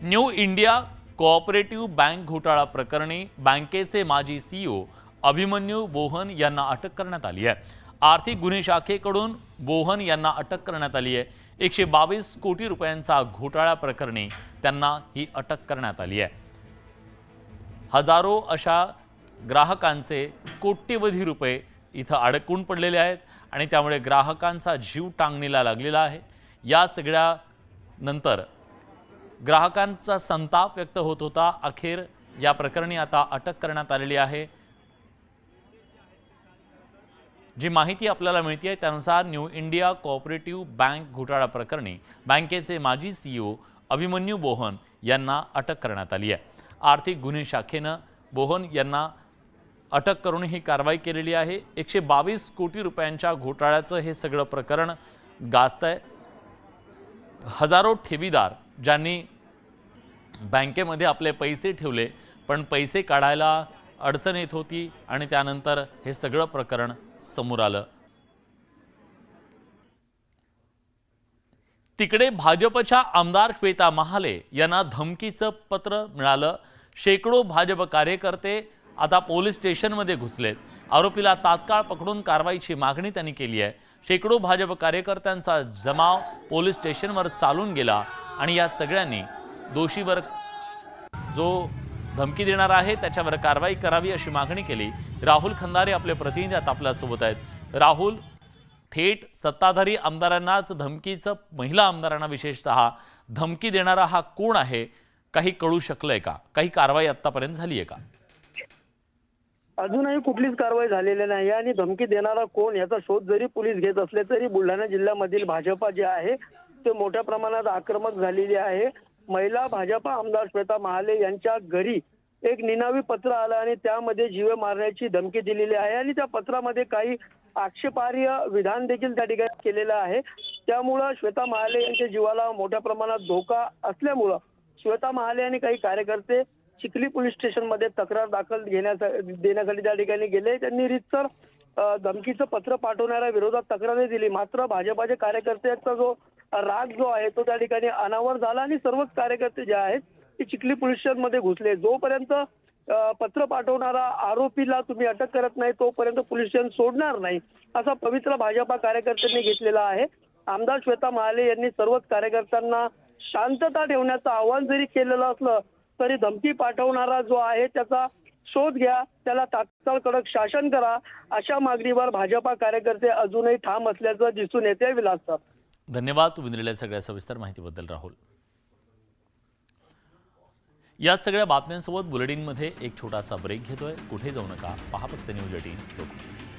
New India cooperative bank घोटाळा प्रकरणी बँकेचे माजी सीईओ अभिमन्यू बोहन यांना अटक करण्यात आली आहे। आर्थिक गुन्हे शाखेकडून बोहन यांना अटक करण्यात आली आहे। 122 कोटी रुपयांचा घोटाळा प्रकरणी त्यांना ही अटक करण्यात आली आहे। हजारो अशा ग्राहकांचे कोट्यवधी रुपये इथं अडकून पडलेले आहेत आणि त्यामुळे ग्राहकांचा जीव टांगणीला लागलेला आहे। या सगळ्या नंतर ग्राहकांचा संताप व्यक्त होत होता। अखेर या प्रकरणी आता अटक करण्यात आलेली आहे। जी माहिती आपल्याला मिळते आहे त्यानुसार न्यू इंडिया कोऑपरेटिव्ह बँक घोटाळा प्रकरणी बँकेचे माजी सीईओ अभिमन्यू बोहन यांना अटक करण्यात आली आहे। आर्थिक गुन्हे शाखेने बोहन यांना अटक करून ही कारवाई केलेली आहे। 122 कोटी रुपयांच्या घोटाळ्याचं हे सगळं प्रकरण गाजतंय। हजारो ठेवीदार ज्यांनी बँकेमध्ये आपले पैसे ठेवले पण पैसे काढायला अडचण येत होती आणि त्यानंतर हे सगळं प्रकरण समोर आलं। तिकडे भाजपच्या आमदार श्वेता महाले यांना धमकीचं पत्र मिळालं। शेकडो भाजप कार्यकर्ते आता पोलीस स्टेशनमध्ये घुसलेत। आरोपीला तात्काळ पकडून कारवाईची मागणी त्यांनी केली आहे। शेकडो भाजप कार्यकर्त्यांचा जमाव पोलीस स्टेशनवर चालून गेला आणि या सगळ्यांनी दोषीवर जो धमकी देणार आहे त्याच्यावर कारवाई करावी अशी मागणी केली। राहुल खंदारे आपले प्रतिनिधी आता आपल्यासोबत आहेत। राहुल, थेट सत्ताधारी आमदारांनाच धमकीचं, महिला आमदारांना विशेषतः धमकी देणारा हा कोण आहे, काही कळू शकलंय का? काही कारवाई आतापर्यंत झाली आहे का? अजूनही कुठलीच कारवाई झालेली नाही आणि धमकी देणारा कोण याचा शोध जरी पोलीस घेत असले तरी बुलढाणा जिल्ह्यामधील भाजपा जे आहे ते मोठ्या प्रमाणात आक्रमक झालेली आहे। महिला भाजपा आमदार श्वेता महाले यांच्या घरी एक निनावी पत्र आलं आणि त्यामध्ये जीवे मारण्याची धमकी दिलेली आहे आणि त्या पत्रामध्ये काही आक्षेपार्ह विधान देखील त्या ठिकाणी केलेलं आहे। त्यामुळं श्वेता महाले यांच्या जीवाला मोठ्या प्रमाणात धोका असल्यामुळं श्वेता महाले आणि काही कार्यकर्ते चिखली पोलीस स्टेशन मध्ये तक्रार दाखल देण्यासाठी त्या ठिकाणी गेले। त्यांनी रीतसर धमकीचं पत्र पाठवणाऱ्या विरोधात तक्रार दिली। मात्र भाजपाचे कार्यकर्त्यांचा जो राग जो आहे तो त्या ठिकाणी अनावर झाला आणि सर्वच कार्यकर्ते जे आहेत ते चिखली पोलीस स्टेशन मध्ये घुसले। जोपर्यंत पत्र पाठवणारा आरोपीला तुम्ही अटक करत नाही तोपर्यंत पोलीस स्टेशन सोडणार नाही असा पवित्र भाजपा कार्यकर्त्यांनी घेतलेला आहे। आमदार श्वेता महाले यांनी सर्वच कार्यकर्त्यांना शांतता ठेवण्याचं आवाहन जरी केलेलं असलं तरी धमकी पाठवणारा जो आहे त्याचा शोध घ्या, त्याला तात्काळ कडक शासन करा अशा मागणीवर भाजपा कार्यकर्ते अजूनही ठाम असल्याचं दिसून येते। विलास सर, धन्यवाद तुम्ही दिलेल्या सगळ्या सविस्तर माहितीबद्दल राहुल। या सगळ्या बातम्यांसोबत बुलेटिनमध्ये एक छोटासा ब्रेक घेतोय। कुठे जाऊ नका, पहा फक्त न्यूज 18 लोकमत।